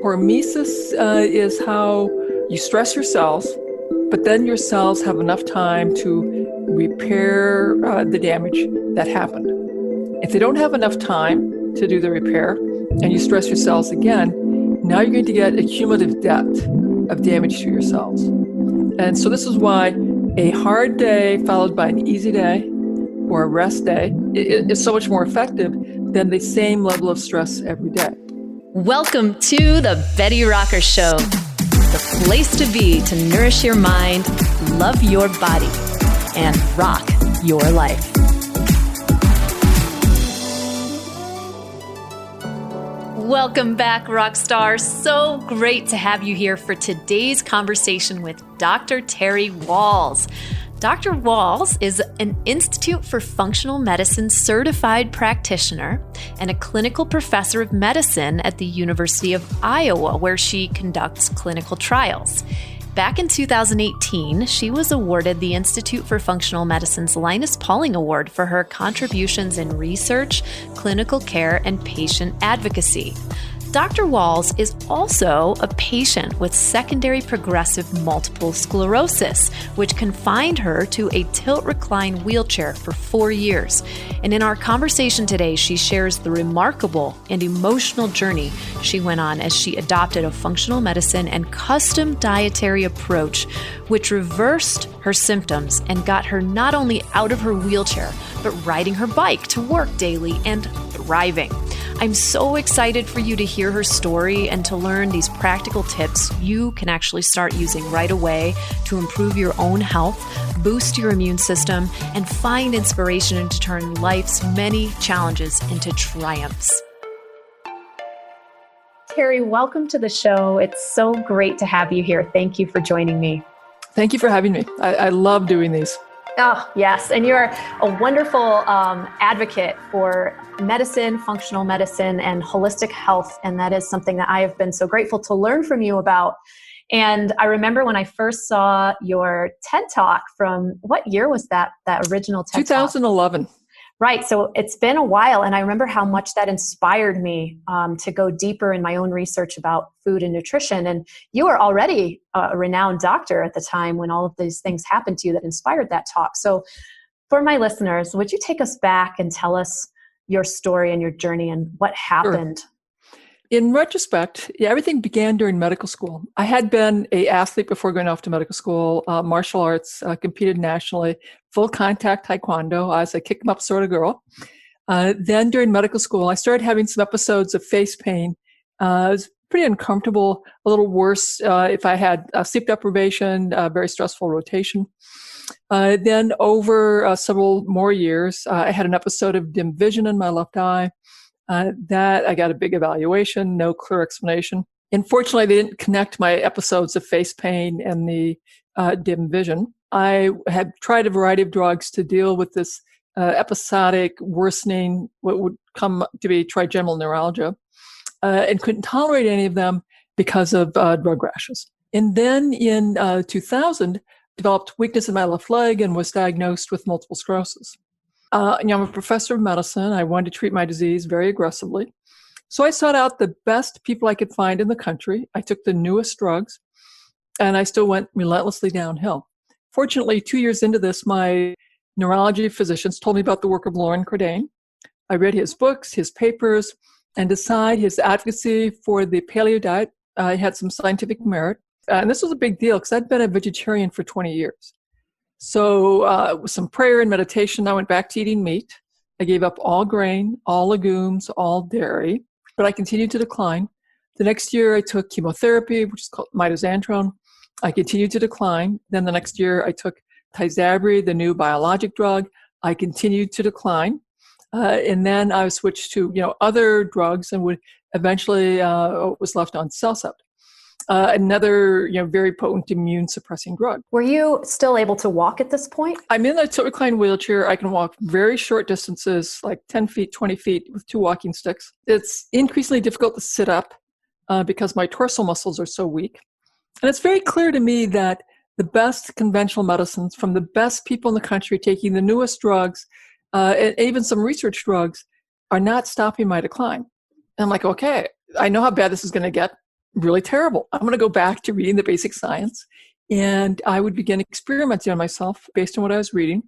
Hormesis is how you stress your cells, but then your cells have enough time to repair the damage that happened. If they don't have enough time to do the repair and you stress your cells again, now you're going to get a cumulative depth of damage to your cells. And so this is why a hard day followed by an easy day or a rest day is so much more effective than the same level of stress every day. Welcome to the Betty Rocker Show, the place to be to nourish your mind, love your body, and rock your life. Welcome back, rock stars. So great to have you here for today's conversation with Dr. Terry Wahls. Dr. Wahls is an Institute for Functional Medicine certified practitioner and a clinical professor of medicine at the University of Iowa, where she conducts clinical trials. Back in 2018, she was awarded the Institute for Functional Medicine's Linus Pauling Award for her contributions in research, clinical care, and patient advocacy. Dr. Wahls is also a patient with secondary progressive multiple sclerosis, which confined her to a tilt-recline wheelchair for 4 years. And in our conversation today, she shares the remarkable and emotional journey she went on as she adopted a functional medicine and custom dietary approach, which reversed her symptoms and got her not only out of her wheelchair, but riding her bike to work daily and thriving. I'm so excited for you to hear her story and to learn these practical tips you can actually start using right away to improve your own health, boost your immune system, and find inspiration to turn life's many challenges into triumphs. Terry, welcome to the show. It's so great to have you here. Thank you for joining me. Thank you for having me. I love doing these. Oh, yes. And you're a wonderful advocate for medicine, functional medicine, and holistic health. And that is something that I have been so grateful to learn from you about. And I remember when I first saw your TED Talk from, what year was that original TED 2011. Talk? Right. So it's been a while. And I remember how much that inspired me to go deeper in my own research about food and nutrition. And you were already a renowned doctor at the time when all of these things happened to you that inspired that talk. So for my listeners, would you take us back and tell us your story and your journey and what happened? Sure. In retrospect, everything began during medical school. I had been an athlete before going off to medical school, martial arts, competed nationally, full contact taekwondo. I was a kick 'em up sort of girl. Then during medical school, I started having some episodes of face pain. It was pretty uncomfortable, a little worse if I had sleep deprivation, very stressful rotation. Then over several more years, I had an episode of dim vision in my left eye. That I got a big evaluation, no clear explanation. Unfortunately, they didn't connect my episodes of face pain and the dim vision. I had tried a variety of drugs to deal with this episodic worsening, what would come to be trigeminal neuralgia, and couldn't tolerate any of them because of drug rashes. And then in 2000, developed weakness in my left leg and was diagnosed with multiple sclerosis. I'm a professor of medicine. I wanted to treat my disease very aggressively. So I sought out the best people I could find in the country. I took the newest drugs, and I still went relentlessly downhill. Fortunately, 2 years into this, my neurology physicians told me about the work of Loren Cordain. I read his books, his papers, and decided his advocacy for the paleo diet had some scientific merit. And this was a big deal because I'd been a vegetarian for 20 years. So with some prayer and meditation, I went back to eating meat. I gave up all grain, all legumes, all dairy, but I continued to decline. The next year, I took chemotherapy, which is called mitochondria. I continued to decline. Then the next year, I took Tysabri, the new biologic drug. I continued to decline. And then I switched to other drugs and would eventually was left on Celcept. Another, very potent immune suppressing drug. Were you still able to walk at this point? I'm in a tilt-recline wheelchair. I can walk very short distances, like 10 feet, 20 feet with 2 walking sticks. It's increasingly difficult to sit up because my torso muscles are so weak. And it's very clear to me that the best conventional medicines from the best people in the country taking the newest drugs, and even some research drugs, are not stopping my decline. And I'm like, okay, I know how bad this is going to get. really terrible. I'm going to go back to reading the basic science. And I would begin experimenting on myself based on what I was reading.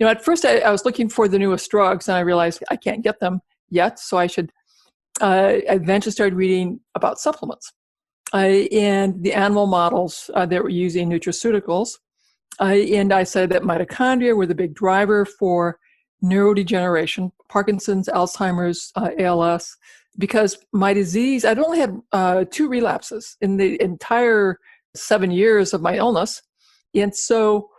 At first I was looking for the newest drugs, and I realized I can't get them yet. So I should eventually started reading about supplements. And the animal models that were using nutraceuticals. And I said that mitochondria were the big driver for neurodegeneration, Parkinson's, Alzheimer's, ALS, because my disease, I'd only had 2 relapses in the entire 7 years of my illness. And so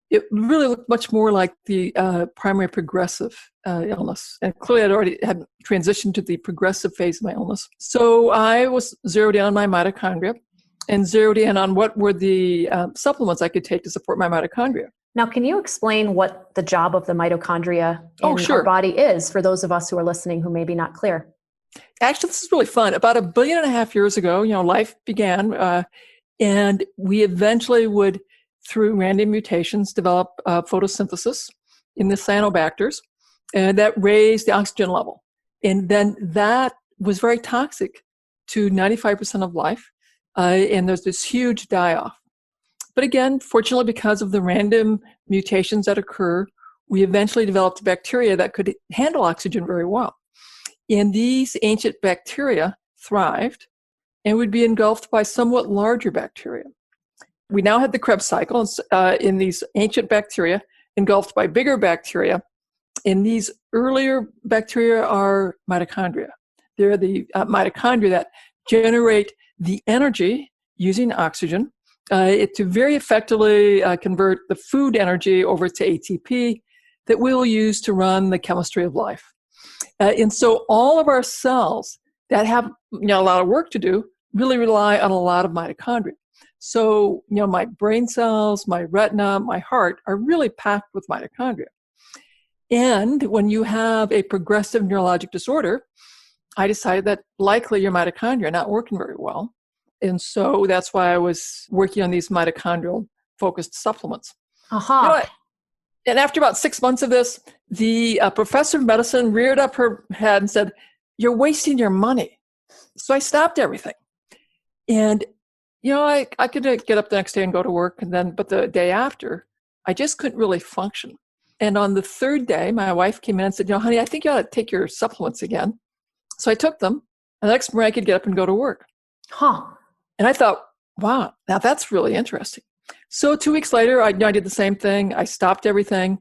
it really looked much more like the primary progressive illness. And clearly I'd already had transitioned to the progressive phase of my illness. So I was zeroed in on my mitochondria and zeroed in on what were the supplements I could take to support my mitochondria. Now, can you explain what the job of the mitochondria in sure. our body is for those of us who are listening who may be not clear? Actually, this is really fun. About 1.5 billion years ago, life began, and we eventually would, through random mutations, develop photosynthesis in the cyanobacters, and that raised the oxygen level. And then that was very toxic to 95% of life, and there's this huge die-off. But again, fortunately, because of the random mutations that occur, we eventually developed bacteria that could handle oxygen very well. And these ancient bacteria thrived and would be engulfed by somewhat larger bacteria. We now had the Krebs Cycles in these ancient bacteria engulfed by bigger bacteria. And these earlier bacteria are mitochondria. They're the mitochondria that generate the energy using oxygen to very effectively convert the food energy over to ATP that we will use to run the chemistry of life. And so all of our cells that have a lot of work to do really rely on a lot of mitochondria. So, my brain cells, my retina, my heart are really packed with mitochondria. And when you have a progressive neurologic disorder, I decided that likely your mitochondria are not working very well. And so that's why I was working on these mitochondrial-focused supplements. And after about 6 months of this, the professor of medicine reared up her head and said, "You're wasting your money." So I stopped everything. And, I could get up the next day and go to work, but the day after, I just couldn't really function. And on the 3rd day, my wife came in and said, "Honey, I think you ought to take your supplements again." So I took them, and the next morning I could get up and go to work. And I thought, wow, now that's really interesting. So 2 weeks later, I did the same thing. I stopped everything.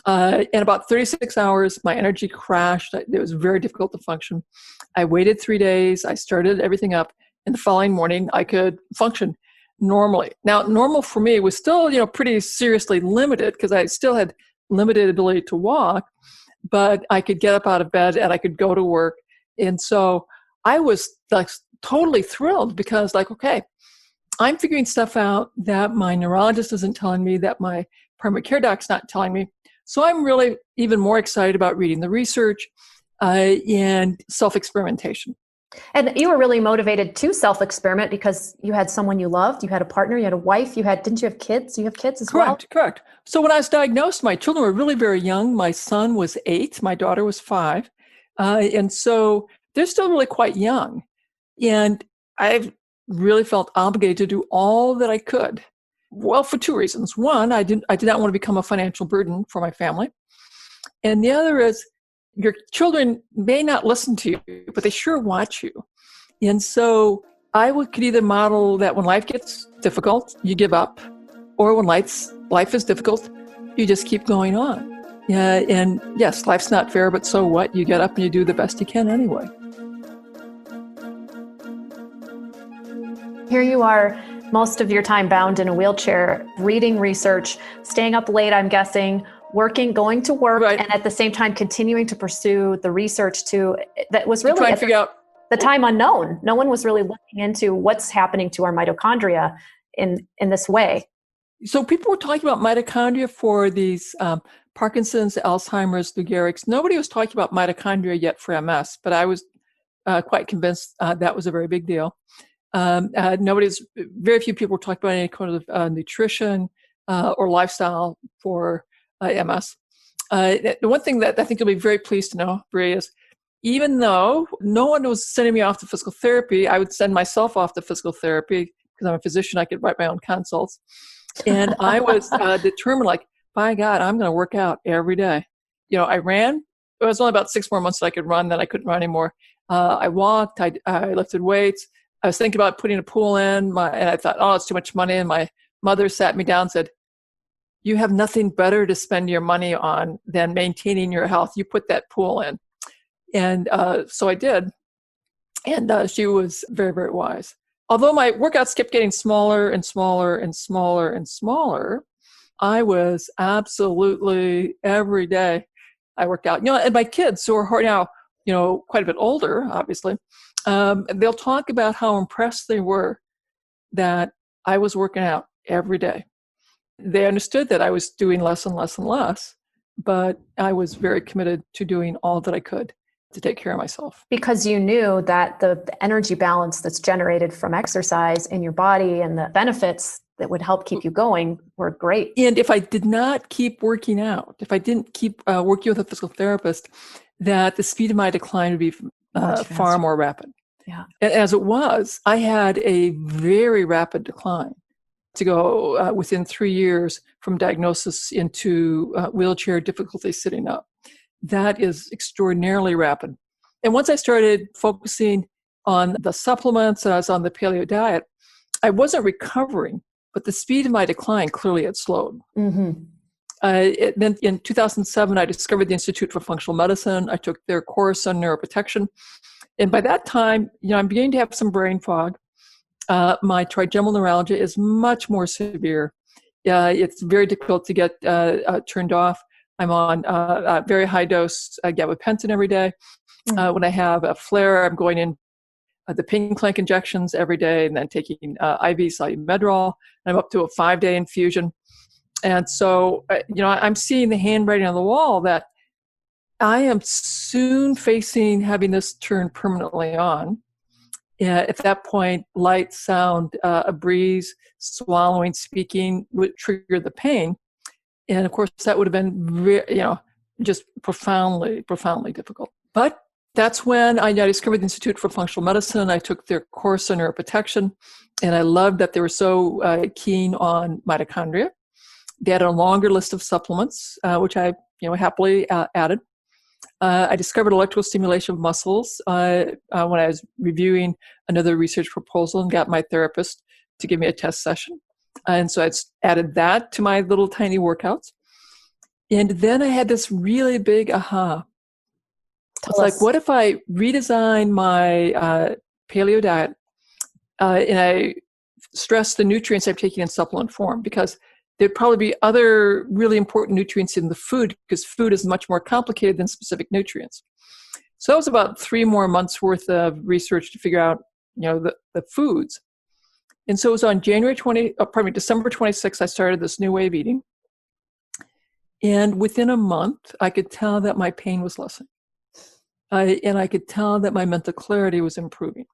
In about 36 hours, my energy crashed. It was very difficult to function. I waited 3 days. I started everything up. And the following morning, I could function normally. Now, normal for me was still, pretty seriously limited because I still had limited ability to walk, but I could get up out of bed and I could go to work. And so I was totally thrilled because okay, I'm figuring stuff out that my neurologist isn't telling me, that my primary care doc's not telling me. So I'm really even more excited about reading the research and self-experimentation. And you were really motivated to self-experiment because you had someone you loved, you had a partner, you had a wife, didn't you have kids? You have kids as well? Correct. So when I was diagnosed, my children were really very young. My son was 8, my daughter was 5. And so they're still really quite young. And I've really felt obligated to do all that I could. Well, for 2 reasons. One, I did not want to become a financial burden for my family. And the other is, your children may not listen to you, but they sure watch you. And so I could either model that when life gets difficult, you give up, or when life is difficult, you just keep going on. And yes, life's not fair, but so what? You get up and you do the best you can anyway. Here you are, most of your time bound in a wheelchair, reading research, staying up late, I'm guessing, working, going to work, right, and at the same time continuing to pursue the research that was really trying to figure out the time unknown. No one was really looking into what's happening to our mitochondria in this way. So people were talking about mitochondria for these Parkinson's, Alzheimer's, Lou Gehrig's. Nobody was talking about mitochondria yet for MS, but I was quite convinced that was a very big deal. Very few people were talking about any kind of nutrition or lifestyle for MS. The one thing that I think you'll be very pleased to know, Bree, is even though no one was sending me off to physical therapy, I would send myself off to physical therapy because I'm a physician. I could write my own consults. And I was determined, like, by God, I'm going to work out every day. I ran. It was only about 6 more months that I could run, then I couldn't run anymore. I walked, I lifted weights. I was thinking about putting a pool in, and I thought, oh, it's too much money. And my mother sat me down and said, you have nothing better to spend your money on than maintaining your health. You put that pool in. And so I did. And she was very, very wise. Although my workouts kept getting smaller and smaller and smaller and smaller, I was absolutely every day I worked out. And my kids who are now, quite a bit older, obviously, they'll talk about how impressed they were that I was working out every day. They understood that I was doing less and less and less, but I was very committed to doing all that I could to take care of myself. Because you knew that the energy balance that's generated from exercise in your body and the benefits that would help keep you going were great. And if I did not keep working out, if I didn't keep working with a physical therapist, that the speed of my decline would be far more rapid. Yeah. And as it was, I had a very rapid decline to go within 3 years from diagnosis into wheelchair difficulty sitting up. That is extraordinarily rapid. And once I started focusing on the supplements, I was on the paleo diet, I wasn't recovering, but the speed of my decline clearly had slowed. Mm-hmm. Then in 2007, I discovered the Institute for Functional Medicine. I took their course on neuroprotection. And by that time, I'm beginning to have some brain fog. My trigeminal neuralgia is much more severe. It's very difficult to get turned off. I'm on very high dose gabapentin every day. When I have a flare, I'm going in the pink clank injections every day and then taking IV Medrol. I'm up to a 5-day infusion. And so, I'm seeing the handwriting on the wall that I am soon facing having this turn permanently on. At that point, light, sound, a breeze, swallowing, speaking would trigger the pain. And of course, that would have been, just profoundly, profoundly difficult. But that's when I discovered the Institute for Functional Medicine. I took their course on neuroprotection, and I loved that they were so keen on mitochondria. They had a longer list of supplements, which I, happily added. I discovered electrical stimulation of muscles when I was reviewing another research proposal and got my therapist to give me a test session. And so I added that to my little tiny workouts. And then I had this really big aha. It's like, what if I redesign my paleo diet and I stress the nutrients I'm taking in supplement form? Because there'd probably be other really important nutrients in the food, because food is much more complicated than specific nutrients. So that was about 3 more months worth of research to figure out, the foods. And so it was on December 26th, I started this new way of eating. And within a month, I could tell that my pain was lessening. And I could tell that my mental clarity was improving.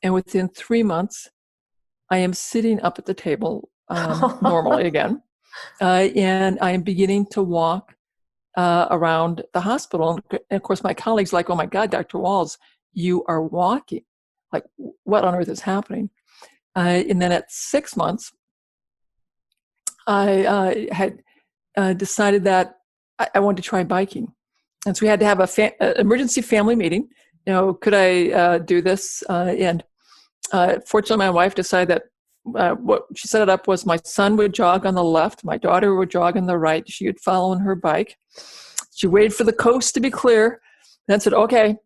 And within 3 months, I am sitting up at the table normally again. And I am beginning to walk around the hospital. And of course, my colleagues like, oh my God, Dr. Wahls, you are walking. Like, what on earth is happening? And then at 6 months, I had decided that I wanted to try biking. And so we had to have an emergency family meeting. Could I do this? And fortunately, my wife decided that what she set it up was my son would jog on the left, my daughter would jog on the right. She would follow on her bike. She waited for the coast to be clear, then said, okay,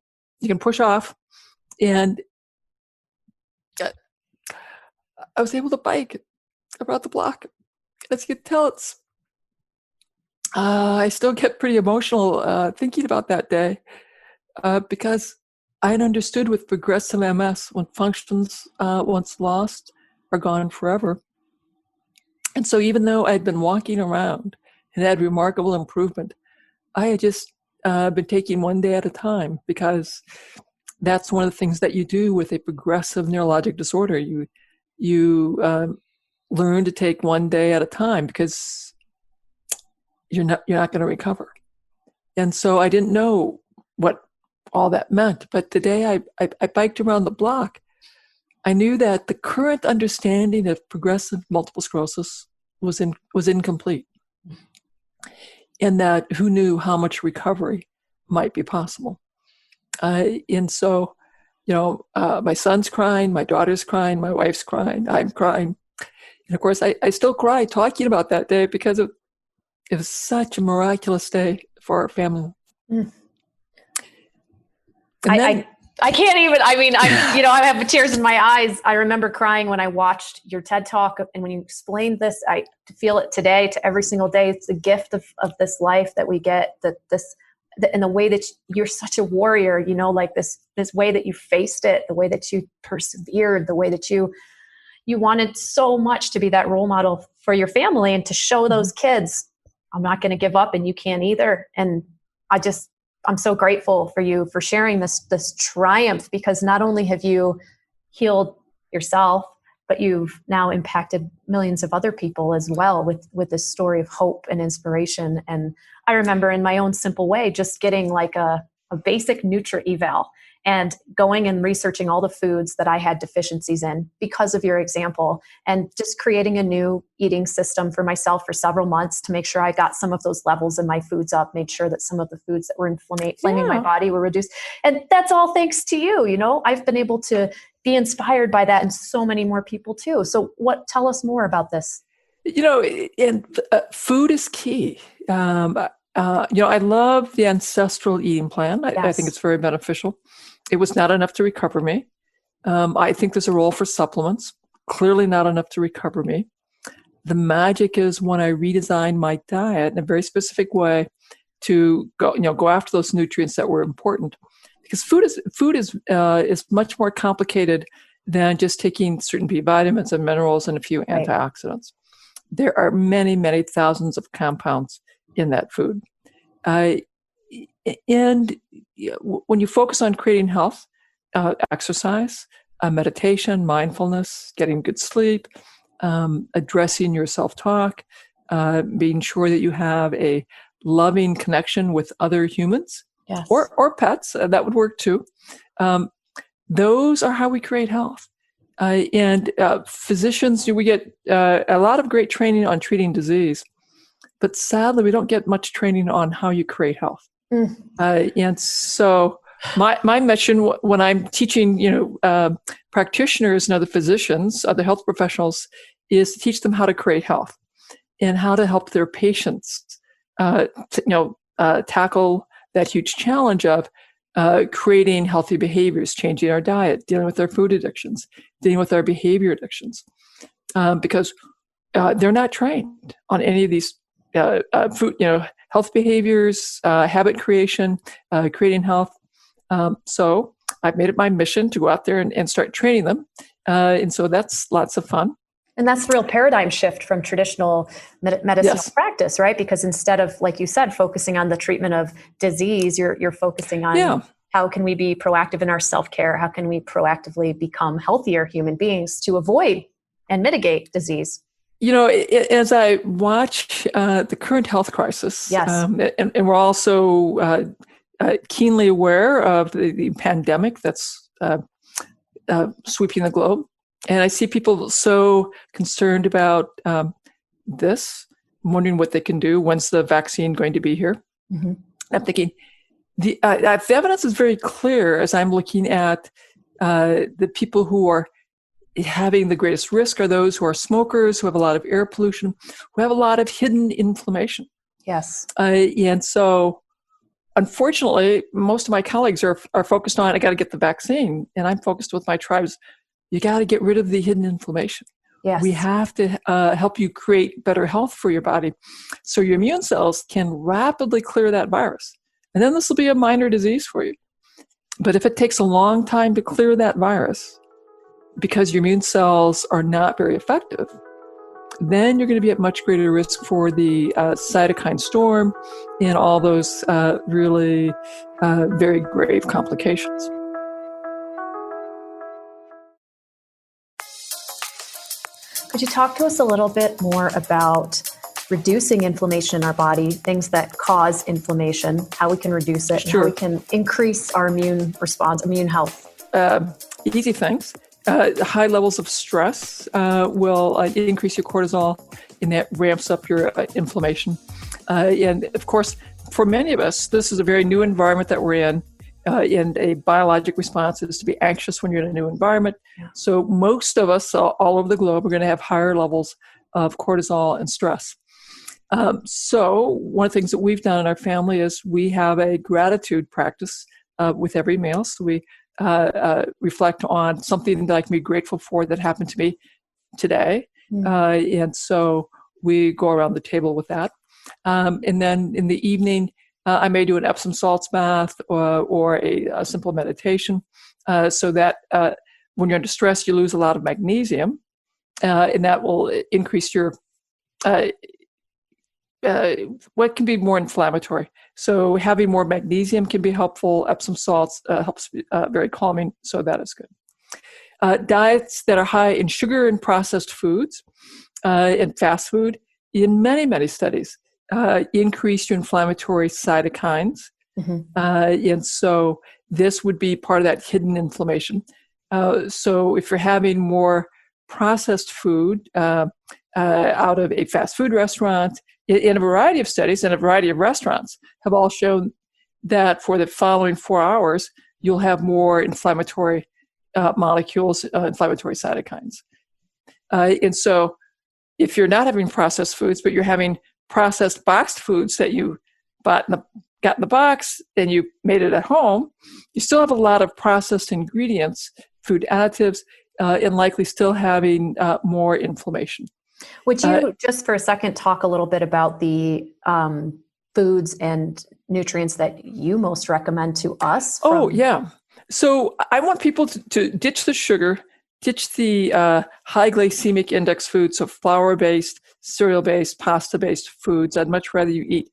you can push off. And I was able to bike around the block. As you can tell, I still get pretty emotional thinking about that day because I had understood with progressive MS, when functions once lost are gone forever. And so even though I'd been walking around and had remarkable improvement, I had just been taking one day at a time, because that's one of the things that you do with a progressive neurologic disorder. You learn to take one day at a time, because you're not going to recover. And so I didn't know what all that meant. But today I biked around the block. I knew that the current understanding of progressive multiple sclerosis was incomplete, and that who knew how much recovery might be possible. And so, my son's crying, my daughter's crying, my wife's crying, I'm crying. And of course, I still cry talking about that day because it was such a miraculous day for our family. Mm. I can't even, I have tears in my eyes. I remember crying when I watched your TED Talk, and when you explained this, I feel it today to every single day. It's a gift of this life that we get, and the way that you're such a warrior, like this way that you faced it, the way that you persevered, the way that you wanted so much to be that role model for your family and to show those kids, I'm not going to give up and you can't either. And I'm so grateful for you for sharing this triumph, because not only have you healed yourself, but you've now impacted millions of other people as well with this story of hope and inspiration. And I remember in my own simple way, just getting like a basic Nutri-Eval and going and researching all the foods that I had deficiencies in because of your example, and just creating a new eating system for myself for several months to make sure I got some of those levels in my foods up, made sure that some of the foods that were inflaming my body were reduced. And that's all thanks to you. I've been able to be inspired by that, and so many more people too. So tell us more about this. And food is key. I love the ancestral eating plan. I think it's very beneficial. It was not enough to recover me. I think there's a role for supplements. Clearly not enough to recover me. The magic is when I redesign my diet in a very specific way to go after those nutrients that were important. Because food is much more complicated than just taking certain B vitamins and minerals and a few antioxidants. There are many, many thousands of compounds in that food. And when you focus on creating health, exercise, meditation, mindfulness, getting good sleep, addressing your self-talk, being sure that you have a loving connection with other humans, or pets, that would work too. Those are how we create health. And physicians, we get a lot of great training on treating disease, but sadly, we don't get much training on how you create health. And so my mission when I'm teaching, practitioners and other physicians, other health professionals, is to teach them how to create health and how to help their patients, tackle that huge challenge of creating healthy behaviors, changing our diet, dealing with our food addictions, dealing with our behavior addictions, because they're not trained on any of these food, health behaviors, habit creation, creating health. So I've made it my mission to go out there and start training them. And so that's lots of fun. And that's the real paradigm shift from traditional medicinal practice, right? Because instead of, like you said, focusing on the treatment of disease, you're focusing on how can we be proactive in our self-care? How can we proactively become healthier human beings to avoid and mitigate disease? As I watch the current health crisis, and we're also keenly aware of the pandemic that's sweeping the globe, and I see people so concerned about this, wondering what they can do. When's the vaccine going to be here? Mm-hmm. I'm thinking the evidence is very clear as I'm looking at the people who are having the greatest risk are those who are smokers, who have a lot of air pollution, who have a lot of hidden inflammation. Yes. And so, unfortunately, most of my colleagues are focused on, I got to get the vaccine. And I'm focused with my tribes, you got to get rid of the hidden inflammation. Yes. We have to help you create better health for your body so your immune cells can rapidly clear that virus. And then this will be a minor disease for you. But if it takes a long time to clear that virus, because your immune cells are not very effective, then you're going to be at much greater risk for the cytokine storm and all those really very grave complications. Could you talk to us a little bit more about reducing inflammation in our body, things that cause inflammation, how we can reduce it, and how we can increase our immune response, immune health. Easy things. High levels of stress will increase your cortisol, and that ramps up your inflammation. And of course, for many of us, this is a very new environment that we're in. And a biologic response is to be anxious when you're in a new environment. Yeah. So most of us all over the globe are going to have higher levels of cortisol and stress. So one of the things that we've done in our family is we have a gratitude practice with every meal. So we reflect on something that I can be grateful for that happened to me today. And so we go around the table with that. And then in the evening, I may do an Epsom salts bath or a simple meditation so that when you're under stress, you lose a lot of magnesium, and that will increase your what can be more inflammatory. So having more magnesium can be helpful. Epsom salts helps very calming, so that is good. Diets that are high in sugar and processed foods and fast food, in many, many studies, increase your inflammatory cytokines. And so this would be part of that hidden inflammation. So if you're having more processed food out of a fast food restaurant, in a variety of studies and a variety of restaurants have all shown that for the following 4 hours, you'll have more inflammatory molecules, inflammatory cytokines. And so if you're not having processed foods, but you're having processed boxed foods that you got in the box and you made it at home, you still have a lot of processed ingredients, food additives, and likely still having more inflammation. Would you just for a second talk a little bit about the foods and nutrients that you most recommend to us? Yeah. So I want people to ditch the sugar, ditch the high glycemic index foods, so flour-based, cereal-based, pasta-based foods. I'd much rather you eat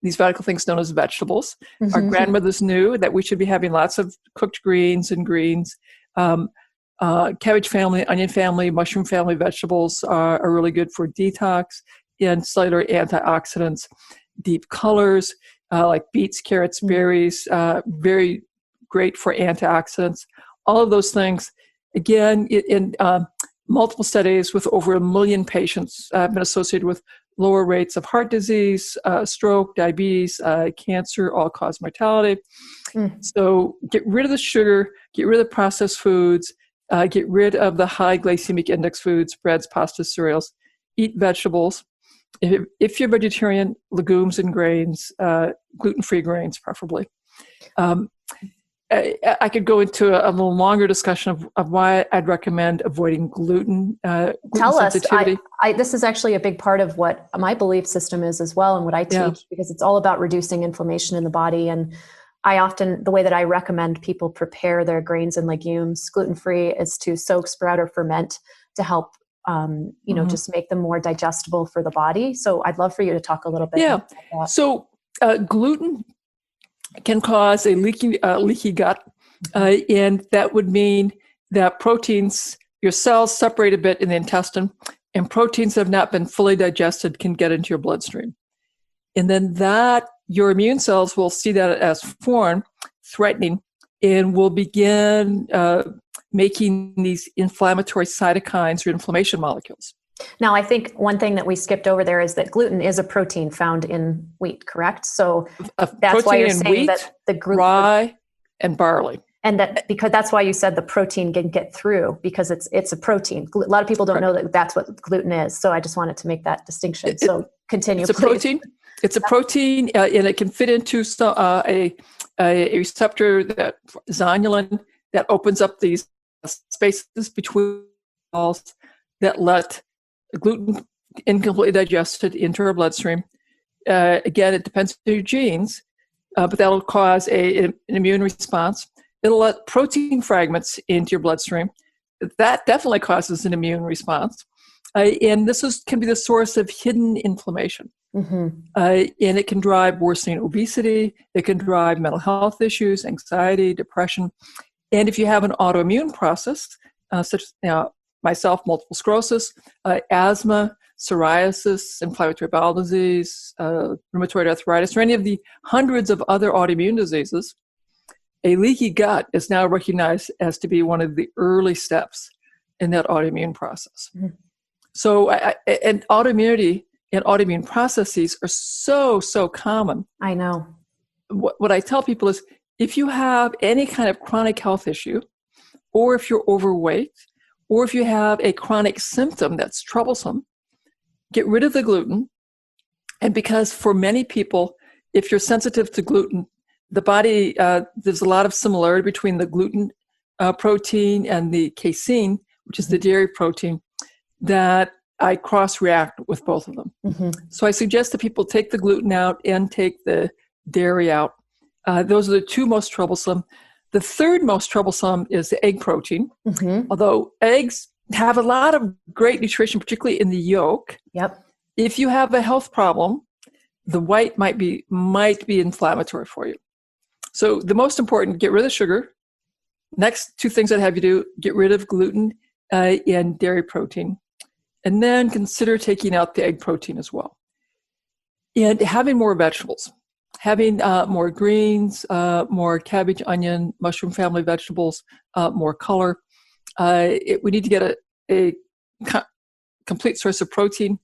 these radical things known as vegetables. Our grandmothers knew that we should be having lots of cooked greens and greens. Cabbage family, onion family, mushroom family vegetables are really good for detox and cellular antioxidants. Deep colors like beets, carrots, berries, very great for antioxidants. All of those things, again, in multiple studies with over 1 million patients have been associated with lower rates of heart disease, stroke, diabetes, cancer, all-cause mortality. So get rid of the sugar, get rid of the processed foods, get rid of the high glycemic index foods, breads, pastas, cereals, eat vegetables. If you're vegetarian, legumes and grains, gluten-free grains preferably. I could go into a little longer discussion of why I'd recommend avoiding gluten. Tell us. This is actually a big part of what my belief system is as well, and what I teach, because it's all about reducing inflammation in the body. And the way that I recommend people prepare their grains and legumes gluten-free is to soak, sprout, or ferment to help, just make them more digestible for the body. So I'd love for you to talk a little bit about that. So gluten can cause a leaky gut, and that would mean that proteins, your cells separate a bit in the intestine, and proteins that have not been fully digested can get into your bloodstream. And then your immune cells will see that as foreign, threatening, and will begin making these inflammatory cytokines or inflammation molecules. Now, I think one thing that we skipped over there is that gluten is a protein found in wheat, correct? So that's why you're saying wheat, that the rye, and barley. And because that's why you said the protein can get through, because it's a protein. A lot of people don't know that that's what gluten is. So I just wanted to make that distinction. So continue, It's a protein. It's a protein, and it can fit into a receptor, that zonulin, that opens up these spaces between walls that let gluten incompletely digested into our bloodstream. Again, it depends on your genes, but that'll cause an immune response. It'll let protein fragments into your bloodstream. That definitely causes an immune response. And this can be the source of hidden inflammation. And it can drive worsening obesity. It can drive mental health issues, anxiety, depression. And if you have an autoimmune process, such as myself, multiple sclerosis, asthma, psoriasis, inflammatory bowel disease, rheumatoid arthritis, or any of the hundreds of other autoimmune diseases, a leaky gut is now recognized as to be one of the early steps in that autoimmune process. Mm-hmm. So, and autoimmunity and autoimmune processes are so common. I know. What I tell people is, if you have any kind of chronic health issue, or if you're overweight, or if you have a chronic symptom that's troublesome, get rid of the gluten. And because for many people, if you're sensitive to gluten, the body, there's a lot of similarity between the gluten protein and the casein, which is the dairy protein, that I cross-react with both of them. Mm-hmm. So I suggest that people take the gluten out and take the dairy out. Those are the two most troublesome. The third most troublesome is the egg protein, mm-hmm. although eggs have a lot of great nutrition, particularly in the yolk. Yep. If you have a health problem, the white might be inflammatory for you. So the most important, get rid of sugar. Next two things I'd have you do, get rid of gluten and dairy protein. And then consider taking out the egg protein as well. And having more vegetables. Having more greens, more cabbage, onion, mushroom family vegetables, more color. We need to get a complete source of protein.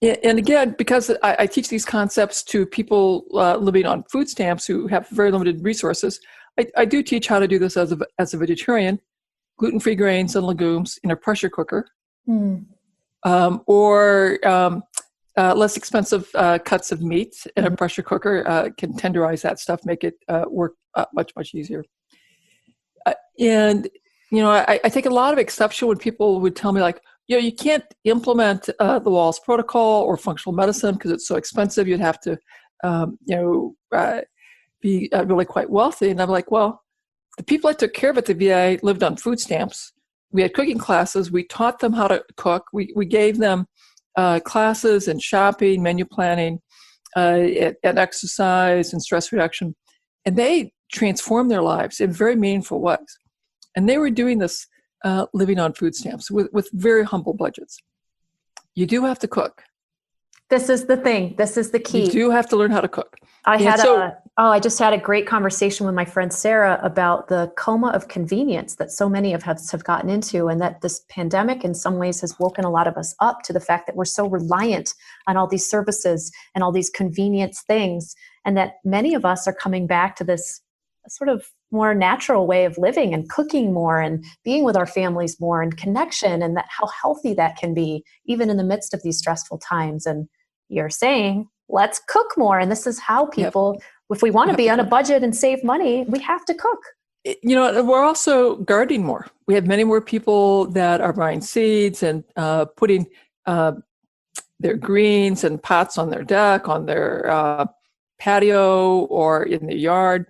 And again, because I teach these concepts to people living on food stamps who have very limited resources, I do teach how to do this as a vegetarian, gluten-free grains and legumes in a pressure cooker, or less expensive cuts of meat in a pressure cooker can tenderize that stuff, make it work much easier. And I take a lot of exception when people would tell me, like, you can't implement the Wahls protocol or functional medicine because it's so expensive. You'd have to, be really quite wealthy. And I'm like, well, the people I took care of at the VA lived on food stamps. We had cooking classes. We taught them how to cook. We gave them classes and shopping, menu planning, and exercise and stress reduction. And they transformed their lives in very meaningful ways. And they were doing this living on food stamps with very humble budgets. You do have to cook. This is the thing. This is the key. You do have to learn how to cook. I just had a great conversation with my friend Sarah about the coma of convenience that so many of us have gotten into, and that this pandemic in some ways has woken a lot of us up to the fact that we're so reliant on all these services and all these convenience things, and that many of us are coming back to this sort of more natural way of living and cooking more and being with our families more and connection, and that how healthy that can be even in the midst of these stressful times. And you're saying, let's cook more. And this is how people, if we want to be on a budget and save money, we have to cook. We're also gardening more. We have many more people that are buying seeds and putting their greens and pots on their deck, on their patio, or in the yard.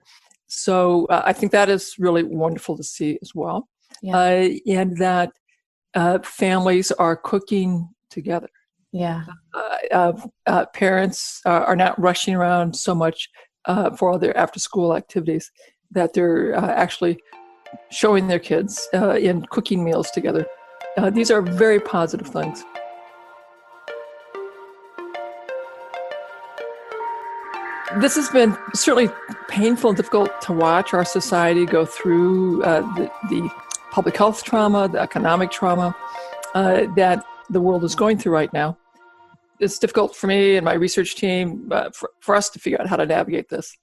So I think that is really wonderful to see as well. Yeah. And that families are cooking together. Yeah. Parents are not rushing around so much for all their after-school activities, that they're actually showing their kids in cooking meals together. These are very positive things. This has been certainly painful and difficult to watch our society go through the public health trauma, the economic trauma that the world is going through right now. It's difficult for me and my research team, for us to figure out how to navigate this.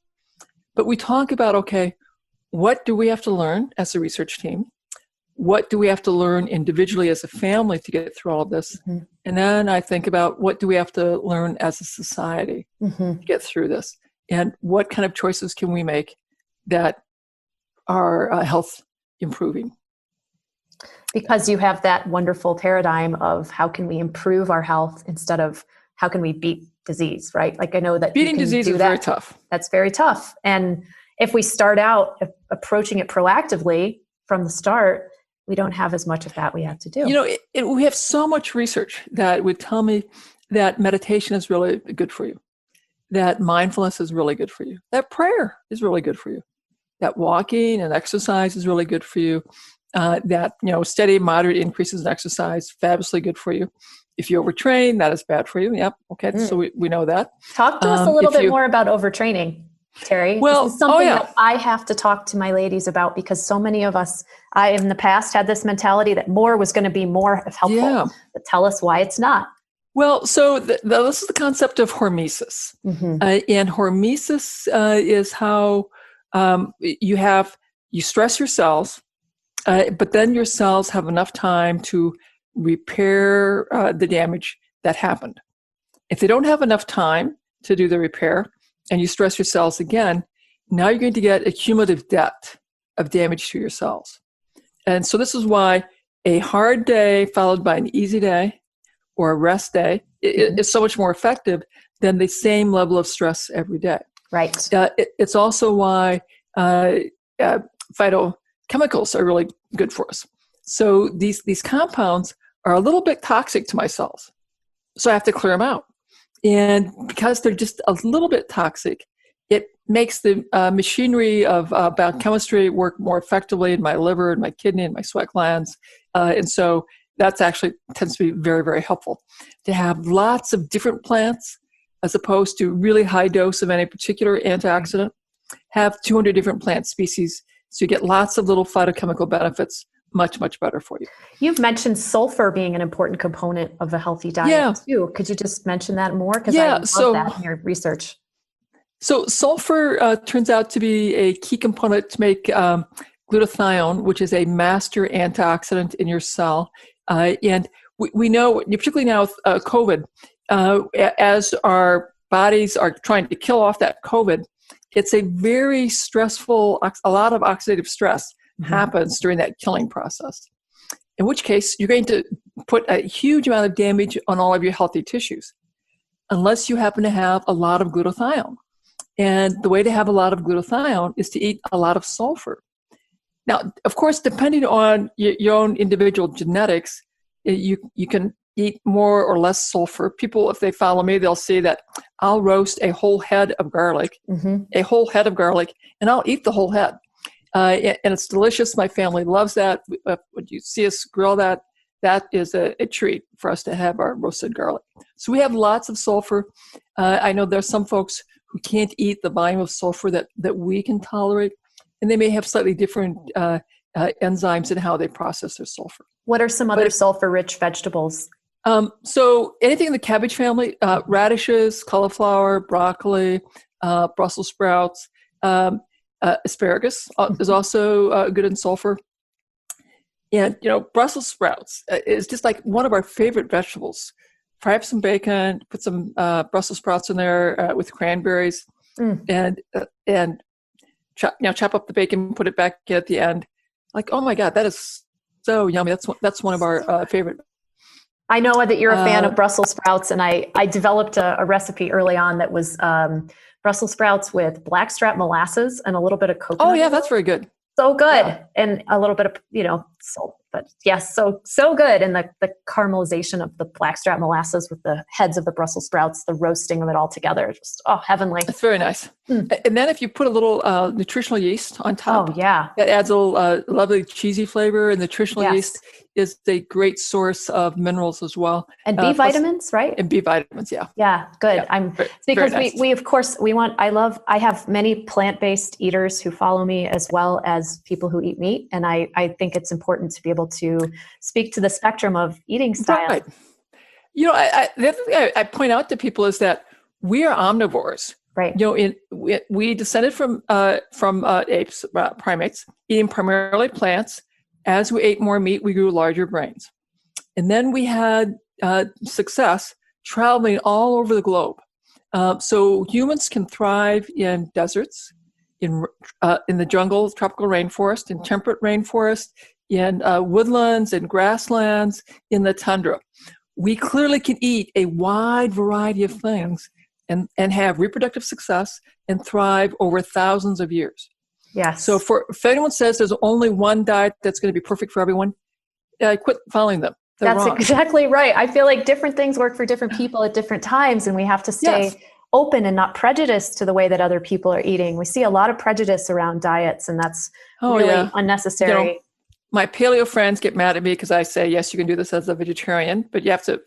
But we talk about, okay, what do we have to learn as a research team? What do we have to learn individually as a family to get through all of this? Mm-hmm. And then I think about, what do we have to learn as a society to get through this? And what kind of choices can we make that are health improving? Because you have that wonderful paradigm of how can we improve our health instead of how can we beat disease, right? Like, I know that beating disease is very tough. That's very tough. And if we start out approaching it proactively from the start, we don't have as much of that we have to do. We have so much research that would tell me that meditation is really good for you, that mindfulness is really good for you, that prayer is really good for you, that walking and exercise is really good for you, that, steady, moderate increases in exercise, fabulously good for you. If you overtrain, that is bad for you. Yep. Okay. So we know that. Talk to us a little bit more about overtraining, Terry. Well, this is something that I have to talk to my ladies about, because so many of us, I in the past had this mentality that more was going to be more helpful. Yeah. But tell us why it's not. Well, so this is the concept of hormesis. And hormesis is how you stress your cells, but then your cells have enough time to repair the damage that happened. If they don't have enough time to do the repair and you stress your cells again, now you're going to get a cumulative debt of damage to your cells. And so this is why a hard day followed by an easy day or a rest day is so much more effective than the same level of stress every day. Right. It's also why phytochemicals are really good for us. So these compounds are a little bit toxic to my cells. So I have to clear them out. And because they're just a little bit toxic, it makes the machinery of biochemistry work more effectively in my liver and my kidney and my sweat glands. And so that's actually tends to be very, very helpful to have lots of different plants as opposed to really high dose of any particular antioxidant. Have 200 different plant species so you get lots of little phytochemical benefits. Much, much better for you. You've mentioned sulfur being an important component of a healthy diet too. Could you just mention that more? Because I love that in your research. So sulfur turns out to be a key component to make glutathione, which is a master antioxidant in your cell. And we know, particularly now with COVID, as our bodies are trying to kill off that COVID, it's a very stressful, a lot of oxidative stress happens during that killing process, in which case you're going to put a huge amount of damage on all of your healthy tissues, unless you happen to have a lot of glutathione. And the way to have a lot of glutathione is to eat a lot of sulfur. Now, of course, depending on your own individual genetics, you can eat more or less sulfur. People, if they follow me, they'll see that I'll roast a whole head of garlic, and I'll eat the whole head. And it's delicious. My family loves that. When you see us grill that, that is a treat for us to have our roasted garlic. So we have lots of sulfur. I know there's some folks who can't eat the volume of sulfur that we can tolerate, and they may have slightly different enzymes in how they process their sulfur. What are some other sulfur-rich vegetables? So anything in the cabbage family, radishes, cauliflower, broccoli, Brussels sprouts, asparagus is also good in sulfur. And, Brussels sprouts is just like one of our favorite vegetables. Fry up some bacon, put some Brussels sprouts in there with cranberries, and chop up the bacon, put it back at the end. Like, oh my God, that is so yummy. That's one of our favorite. I know that you're a fan of Brussels sprouts, and I developed a recipe early on that was Brussels sprouts with blackstrap molasses and a little bit of coconut. Oh yeah, that's very good. So good. And a little bit of, salt, but yes, so good. And the caramelization of the blackstrap molasses with the heads of the Brussels sprouts, the roasting of it all together, just, heavenly. It's very nice. And then if you put a little nutritional yeast on top, that adds a lovely cheesy flavor, and nutritional yeast is a great source of minerals as well. And B vitamins, right? And B vitamins, yeah. Yeah, good. Yeah, because we of course, I have many plant-based eaters who follow me, as well as people who eat meat. And I think it's important to be able to speak to the spectrum of eating style. Right. The other thing I point out to people is that we are omnivores. Right. We descended from apes, primates, eating primarily plants. As we ate more meat, we grew larger brains. And then we had success traveling all over the globe. So humans can thrive in deserts, in the jungle, tropical rainforest, in temperate rainforest, in woodlands and grasslands, in the tundra. We clearly can eat a wide variety of things and have reproductive success and thrive over thousands of years. Yes. So if anyone says there's only one diet that's going to be perfect for everyone, quit following them. They're wrong. Exactly right. I feel like different things work for different people at different times, and we have to stay open and not prejudiced to the way that other people are eating. We see a lot of prejudice around diets, and that's really unnecessary. my paleo friends get mad at me because I say, yes, you can do this as a vegetarian, but you have to,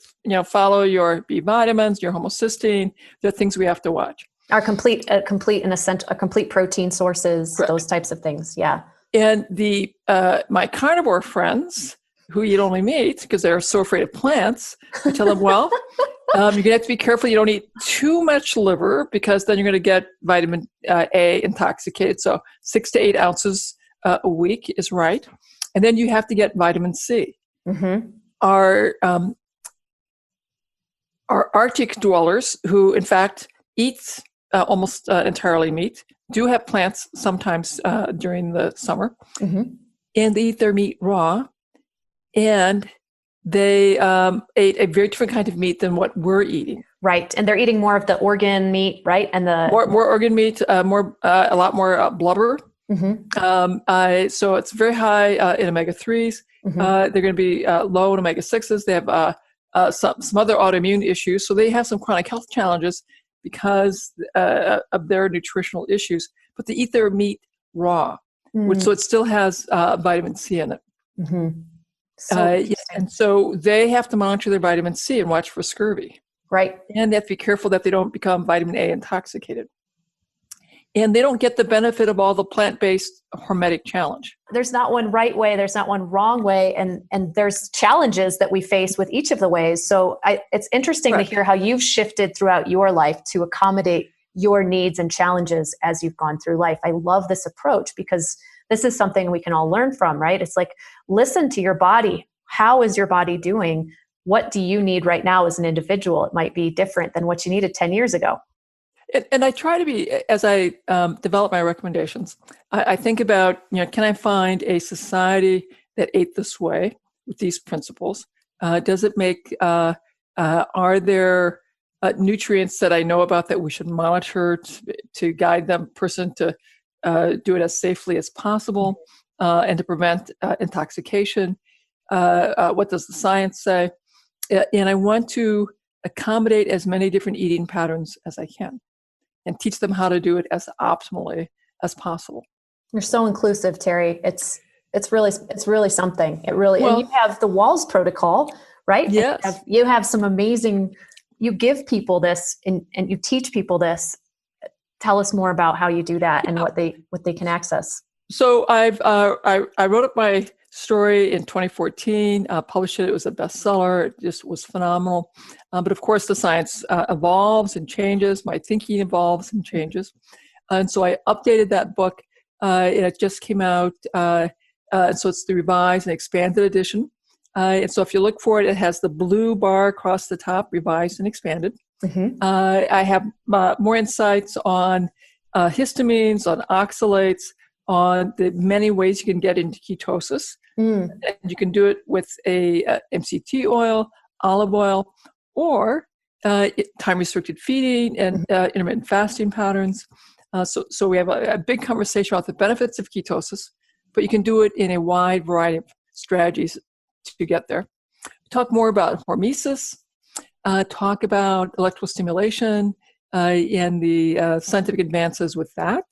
follow your B vitamins, your homocysteine. There are things we have to watch. Our complete protein sources, Correct. Those types of things. Yeah. And my carnivore friends who eat only meat because they're so afraid of plants, I tell them, well, you're going to have to be careful you don't eat too much liver because then you're going to get vitamin A intoxicated. So 6 to 8 ounces a week is right. And then you have to get vitamin C. Mm-hmm. Our Arctic dwellers who, in fact, eat almost entirely meat do have plants sometimes during the summer. Mm-hmm. And they eat their meat raw. And they ate a very different kind of meat than what we're eating. Right. And they're eating more of the organ meat, right? And the more organ meat, a lot more blubber. Mm-hmm. So it's very high in omega-3s. Mm-hmm. They're going to be low in omega-6s. They have some other autoimmune issues. So they have some chronic health challenges because of their nutritional issues. But they eat their meat raw, so it still has vitamin C in it. Mm-hmm. And so they have to monitor their vitamin C and watch for scurvy. Right. And they have to be careful that they don't become vitamin A intoxicated. And they don't get the benefit of all the plant-based hormetic challenge. There's not one right way. There's not one wrong way. And there's challenges that we face with each of the ways. So it's interesting to hear how you've shifted throughout your life to accommodate your needs and challenges as you've gone through life. I love this approach because this is something we can all learn from, right? It's like, listen to your body. How is your body doing? What do you need right now as an individual? It might be different than what you needed 10 years ago. And I try to be, as I develop my recommendations, I think about, can I find a society that ate this way with these principles? Does it make, are there nutrients that I know about that we should monitor to guide them person to do it as safely as possible and to prevent intoxication? What does the science say? And I want to accommodate as many different eating patterns as I can and teach them how to do it as optimally as possible. You're so inclusive, Terry. It's really something. It really, and you have the Wahls protocol, right? Yes. You have some amazing, you give people this and you teach people this. Tell us more about how you do that and what they can access. So I wrote up my story in 2014, published it. It was a bestseller. It just was phenomenal. But of course, the science evolves and changes. My thinking evolves and changes. And so I updated that book, and it just came out. So it's the revised and expanded edition. And so if you look for it, it has the blue bar across the top, revised and expanded. Mm-hmm. I have more insights on histamines, on oxalates, on the many ways you can get into ketosis. And you can do it with a MCT oil, olive oil, or time-restricted feeding and intermittent fasting patterns. So we have a big conversation about the benefits of ketosis, but you can do it in a wide variety of strategies to get there. Talk more about hormesis, talk about electrical stimulation and the scientific advances with that.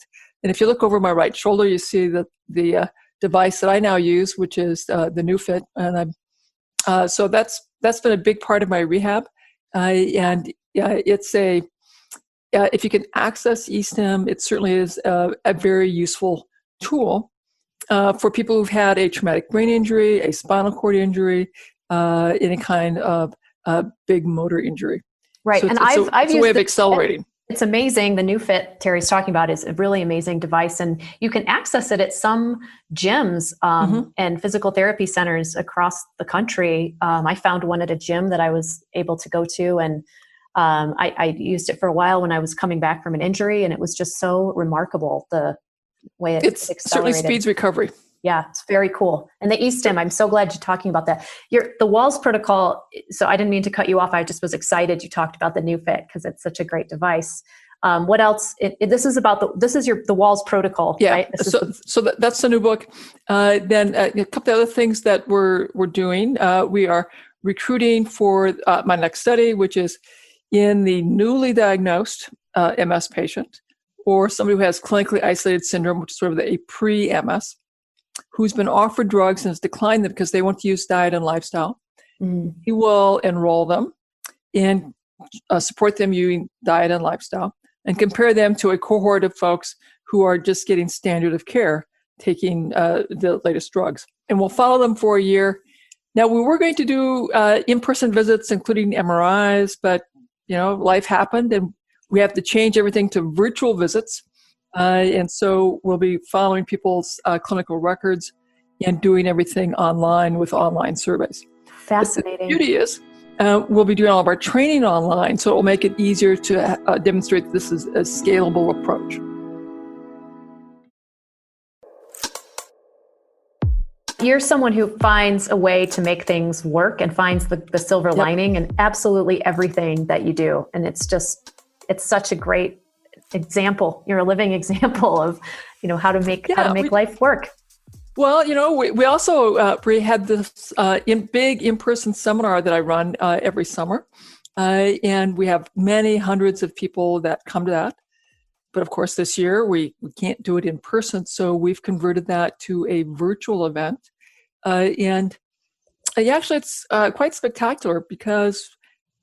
And if you look over my right shoulder, you see the device that I now use, which is the NewFit. And so that's been a big part of my rehab. And it's if you can access eSTEM, it certainly is a very useful tool for people who've had a traumatic brain injury, a spinal cord injury, any kind of big motor injury. Right. So and it's a way of accelerating. It's amazing. The NewFit Terry's talking about is a really amazing device, and you can access it at some gyms and physical therapy centers across the country. I found one at a gym that I was able to go to, and I used it for a while when I was coming back from an injury, and it was just so remarkable the way it accelerated. Certainly speeds recovery. Yeah, it's very cool. And the eSTEM, I'm so glad you're talking about that. The Wahls protocol, so I didn't mean to cut you off. I just was excited you talked about the NewFit because it's such a great device. What else? This is the Wahls protocol, right? So that's the new book. Then a couple of other things that we're doing. We are recruiting for my next study, which is in the newly diagnosed MS patient or somebody who has clinically isolated syndrome, which is sort of a pre-MS. who's been offered drugs and has declined them because they want to use diet and lifestyle. He will enroll them and support them using diet and lifestyle and compare them to a cohort of folks who are just getting standard of care, taking the latest drugs. And we'll follow them for a year. Now, we were going to do in-person visits, including MRIs, but life happened and we have to change everything to virtual visits. And so we'll be following people's clinical records and doing everything online with online surveys. Fascinating. But the beauty is we'll be doing all of our training online, so it will make it easier to demonstrate that this is a scalable approach. You're someone who finds a way to make things work and finds the silver lining in absolutely everything that you do. And it's such a great example. You're a living example of, how to make life work. Well, we also we had this big in-person seminar that I run every summer. And we have many hundreds of people that come to that. But of course, this year we can't do it in person. So we've converted that to a virtual event. And actually, it's quite spectacular because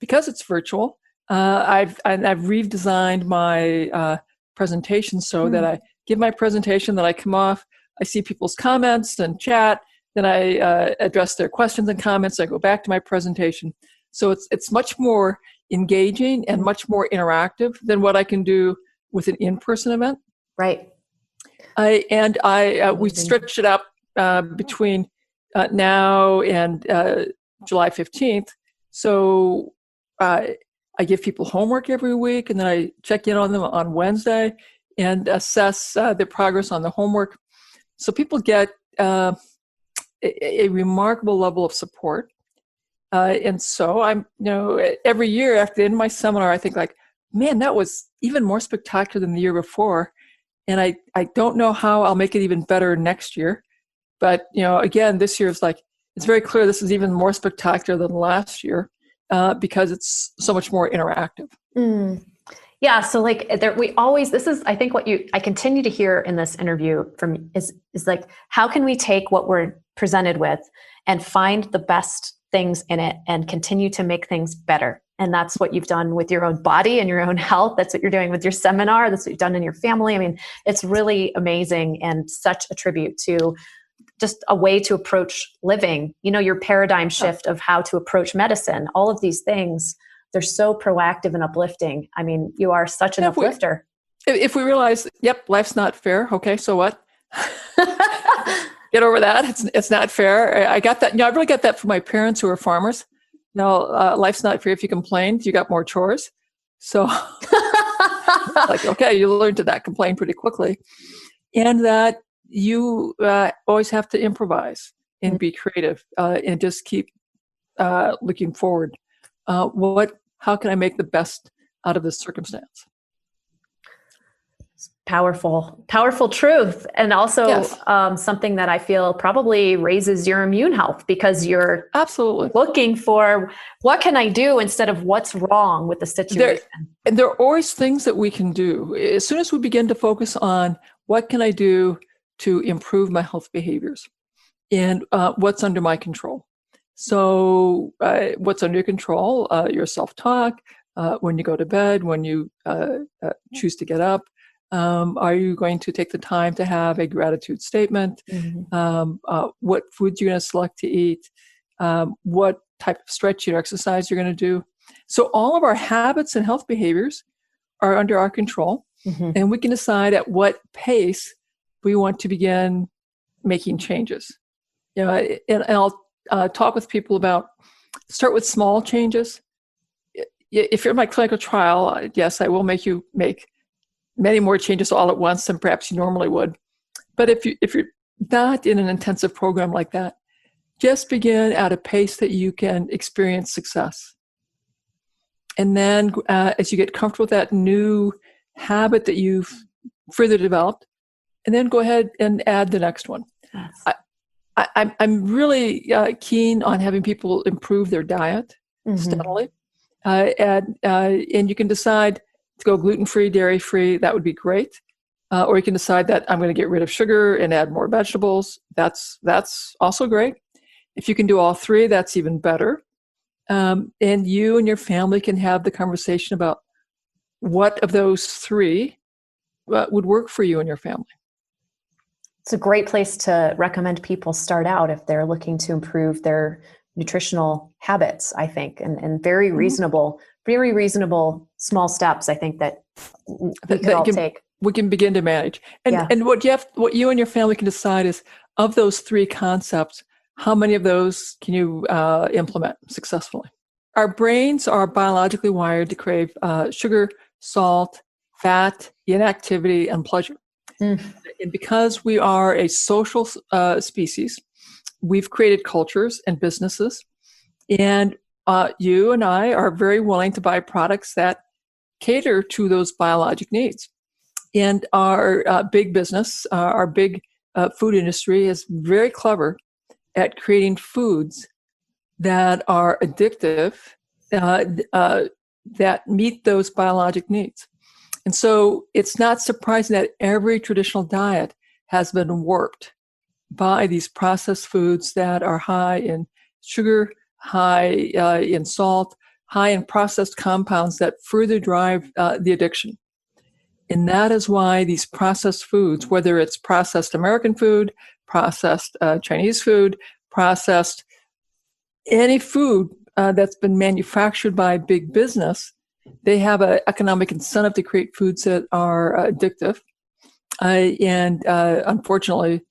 it's virtual. I've redesigned my presentation so that I give my presentation, then I come off, I see people's comments and chat, then I address their questions and comments, I go back to my presentation. So it's much more engaging and much more interactive than what I can do with an in-person event. Right. We stretched it up between now and July 15th. So I give people homework every week, and then I check in on them on Wednesday and assess their progress on the homework. So people get a remarkable level of support. And so I'm, every year after the end of my seminar, I think man, that was even more spectacular than the year before. And I don't know how I'll make it even better next year. But, again, this year is it's very clear this is even more spectacular than last year because it's so much more interactive. Yeah. So this is, I think I continue to hear in this interview from is how can we take what we're presented with and find the best things in it and continue to make things better. And that's what you've done with your own body and your own health. That's what you're doing with your seminar. That's what you've done in your family. I mean, it's really amazing and such a tribute to just a way to approach living, your paradigm shift of how to approach medicine, all of these things. They're so proactive and uplifting. I mean, you are such an uplifter. If we realize, life's not fair. Okay, so what? Get over that. It's not fair. I got that. I really got that from my parents who are farmers. Life's not fair. If you complain, you got more chores. So, okay, you learn to not complain pretty quickly, and that you always have to improvise and be creative and just keep looking forward. How can I make the best out of this circumstance? Powerful truth. And also yes. Something that I feel probably raises your immune health because you're absolutely looking for what can I do instead of what's wrong with the situation. There are always things that we can do. As soon as we begin to focus on what can I do to improve my health behaviors and what's under my control. So what's under your control? Your self-talk, when you go to bed, when you choose to get up. Are you going to take the time to have a gratitude statement? What foods you're going to select to eat? What type of stretching or exercise you're going to do? So all of our habits and health behaviors are under our control. And we can decide at what pace we want to begin making changes. And I'll talk with people about start with small changes. If you're in my clinical trial, yes, I will make you make many more changes all at once than perhaps you normally would. But if you're not in an intensive program like that, just begin at a pace that you can experience success. And then as you get comfortable with that new habit that you've further developed, and then go ahead and add the next one. Yes. I'm really keen on having people improve their diet steadily. And you can decide to go gluten-free, dairy-free. That would be great. or you can decide that I'm going to get rid of sugar and add more vegetables. That's also great. If you can do all three, that's even better. And you and your family can have the conversation about what of those three would work for you and your family. It's a great place to recommend people start out if they're looking to improve their nutritional habits, I think, and very reasonable small steps, I think, that we could all take. We can begin to manage. And what you and your family can decide is, of those three concepts, how many of those can you implement successfully? Our brains are biologically wired to crave sugar, salt, fat, inactivity, and pleasure. And because we are a social species, we've created cultures and businesses. And you and I are very willing to buy products that cater to those biologic needs. And our big business, our big food industry is very clever at creating foods that are addictive, that meet those biologic needs. And so it's not surprising that every traditional diet has been warped by these processed foods that are high in sugar, high in salt, high in processed compounds that further drive the addiction. And that is why these processed foods, whether it's processed American food, processed Chinese food, processed any food that's been manufactured by big business, they have an economic incentive to create foods that are addictive and unfortunately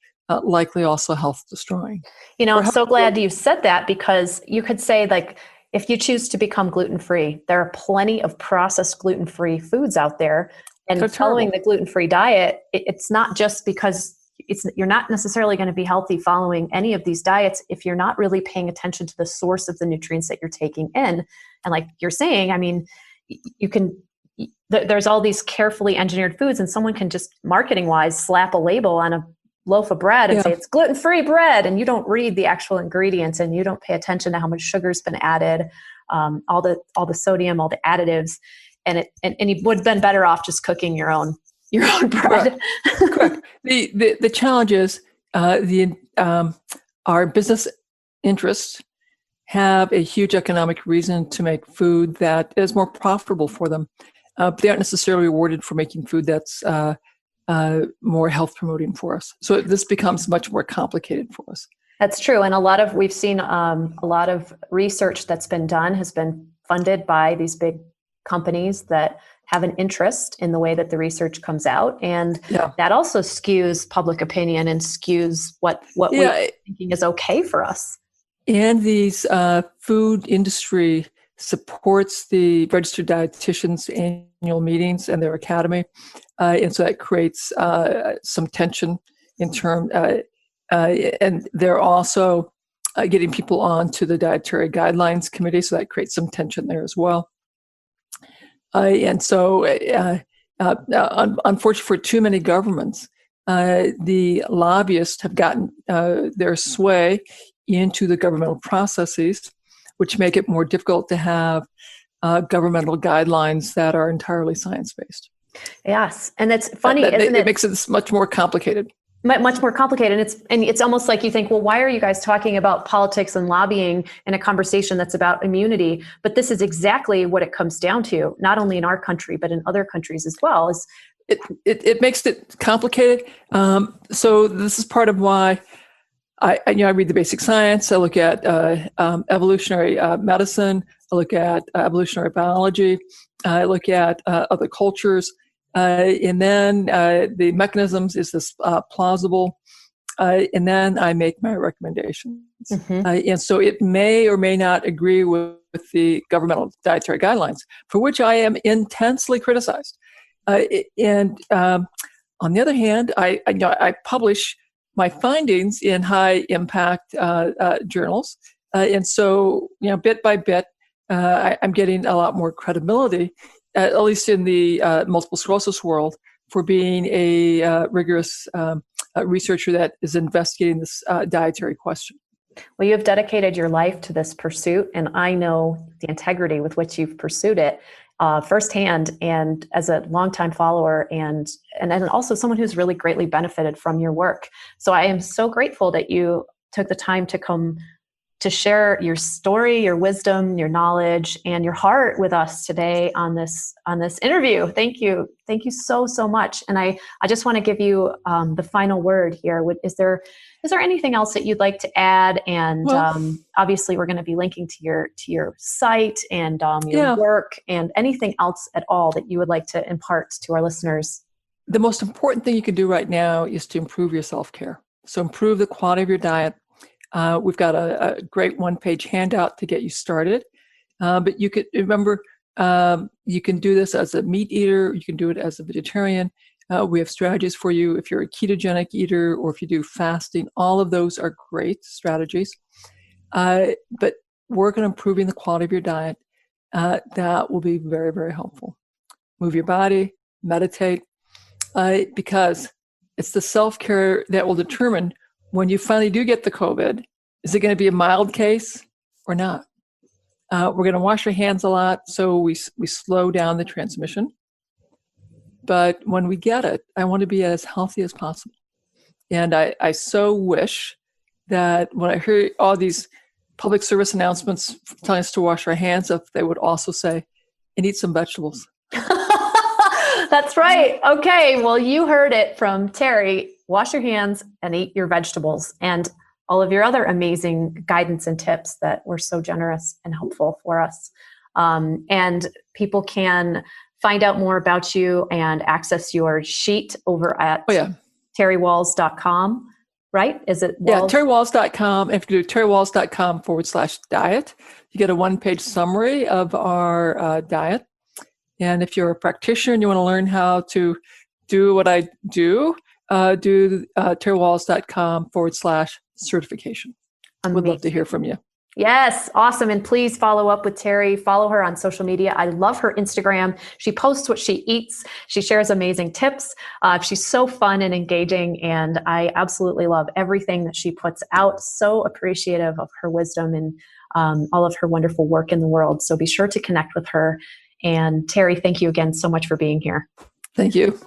likely also health destroying. You know, I'm so glad you said that, because you could say, like, if you choose to become gluten-free, there are plenty of processed gluten-free foods out there. And following the gluten-free diet, it's not just because you're not necessarily going to be healthy following any of these diets if you're not really paying attention to the source of the nutrients that you're taking in. And like you're saying, I mean, there's all these carefully engineered foods, and someone can just marketing wise slap a label on a loaf of bread and say it's gluten-free bread, and you don't read the actual ingredients and you don't pay attention to how much sugar's been added, all the sodium, all the additives, and you would have been better off just cooking your own bread. Correct. The challenge is our business interests have a huge economic reason to make food that is more profitable for them. They aren't necessarily rewarded for making food that's more health promoting for us. So this becomes much more complicated for us. That's true. And we've seen a lot of research that's been done has been funded by these big companies that have an interest in the way that the research comes out. And that also skews public opinion and skews what we're thinking is okay for us. And these food industry supports the registered dietitians' annual meetings and their academy. And so that creates some tension in terms, and they're also getting people on to the dietary guidelines committee. So that creates some tension there as well. And so unfortunately for too many governments, the lobbyists have gotten their sway into the governmental processes, which make it more difficult to have governmental guidelines that are entirely science-based. Yes, and it's funny, isn't it? It makes it much more complicated. Much more complicated. And it's almost like you think, well, why are you guys talking about politics and lobbying in a conversation that's about immunity? But this is exactly what it comes down to, not only in our country, but in other countries as well. It makes it complicated. So this is part of why I read the basic science. I look at evolutionary medicine. I look at evolutionary biology. I look at other cultures. And then the mechanisms, is this plausible? And then I make my recommendations. Mm-hmm. And so it may or may not agree with the governmental dietary guidelines, for which I am intensely criticized. And on the other hand, I publish my findings in high impact journals. And so, bit by bit, I'm getting a lot more credibility, at least in the multiple sclerosis world, for being a rigorous researcher that is investigating this dietary question. Well, you have dedicated your life to this pursuit, and I know the integrity with which you've pursued it. firsthand, and as a longtime follower, and also someone who's really greatly benefited from your work. So I am so grateful that you took the time to come to share your story, your wisdom, your knowledge, and your heart with us today on this interview. Thank you so much. And I just want to give you the final word here. Is there anything else that you'd like to add? And obviously, we're going to be linking to your site and your work, and anything else at all that you would like to impart to our listeners. The most important thing you can do right now is to improve your self-care. So improve the quality of your diet. We've got a great one-page handout to get you started. But you could remember, you can do this as a meat eater. You can do it as a vegetarian. We have strategies for you if you're a ketogenic eater or if you do fasting. All of those are great strategies. But work on improving the quality of your diet. That will be very, very helpful. Move your body, meditate, because it's the self-care that will determine when you finally do get the COVID, is it going to be a mild case or not? We're going to wash our hands a lot, so we slow down the transmission. But when we get it, I want to be as healthy as possible. And I so wish that when I hear all these public service announcements telling us to wash our hands, if they would also say, and eat some vegetables. That's right. Okay. Well, you heard it from Terry. Wash your hands and eat your vegetables, and all of your other amazing guidance and tips that were so generous and helpful for us. And people can find out more about you and access your sheet over at terrywahls.com, right? Is it Wahls? Yeah, terrywahls.com. If you do terrywahls.com/diet, you get a one-page summary of our diet. And if you're a practitioner and you want to learn how to do what I do terrywahls.com/certification. Would love to hear from you. Yes. Awesome. And please follow up with Terry. Follow her on social media. I love her Instagram. She posts what she eats. She shares amazing tips. She's so fun and engaging. And I absolutely love everything that she puts out. So appreciative of her wisdom and all of her wonderful work in the world. So be sure to connect with her. And Terry, thank you again so much for being here. Thank you.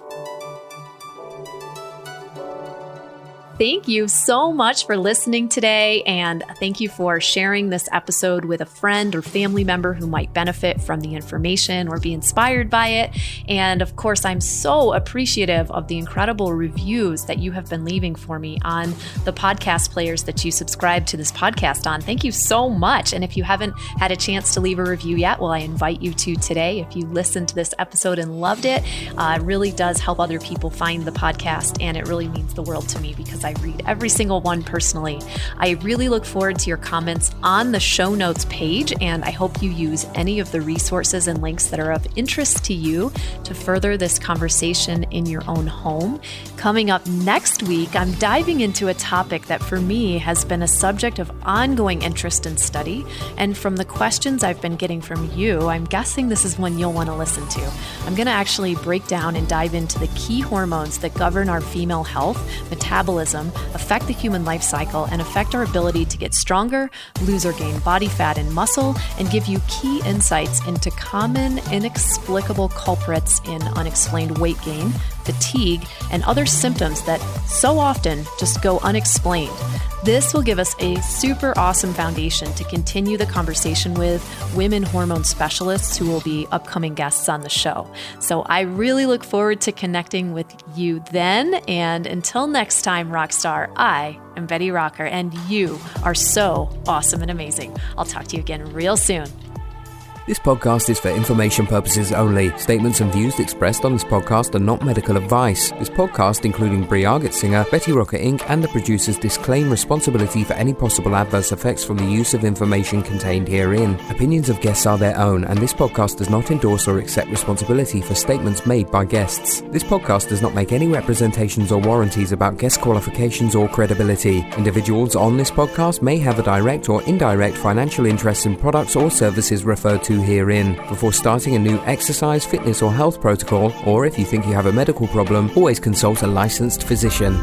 Thank you so much for listening today, and thank you for sharing this episode with a friend or family member who might benefit from the information or be inspired by it. And of course, I'm so appreciative of the incredible reviews that you have been leaving for me on the podcast players that you subscribe to this podcast on. Thank you so much. And if you haven't had a chance to leave a review yet, well, I invite you to today. If you listened to this episode and loved it, it really does help other people find the podcast, and it really means the world to me because I read every single one personally. I really look forward to your comments on the show notes page, and I hope you use any of the resources and links that are of interest to you to further this conversation in your own home. Coming up next week, I'm diving into a topic that for me has been a subject of ongoing interest and study, and from the questions I've been getting from you, I'm guessing this is one you'll want to listen to. I'm going to actually break down and dive into the key hormones that govern our female health, metabolism, affect the human life cycle, and affect our ability to get stronger, lose or gain body fat and muscle, and give you key insights into common, inexplicable culprits in unexplained weight gain, fatigue, and other symptoms that so often just go unexplained. This will give us a super awesome foundation to continue the conversation with women hormone specialists who will be upcoming guests on the show. So I really look forward to connecting with you then. And until next time, Rockstar, I am Betty Rocker, and you are so awesome and amazing. I'll talk to you again real soon. This podcast is for information purposes only. Statements and views expressed on this podcast are not medical advice. This podcast, including Brie Argetsinger, Betty Rocker Inc., and the producers disclaim responsibility for any possible adverse effects from the use of information contained herein. Opinions of guests are their own, and this podcast does not endorse or accept responsibility for statements made by guests. This podcast does not make any representations or warranties about guest qualifications or credibility. Individuals on this podcast may have a direct or indirect financial interest in products or services referred to herein. Before starting a new exercise, fitness, or health protocol, or if you think you have a medical problem, always consult a licensed physician.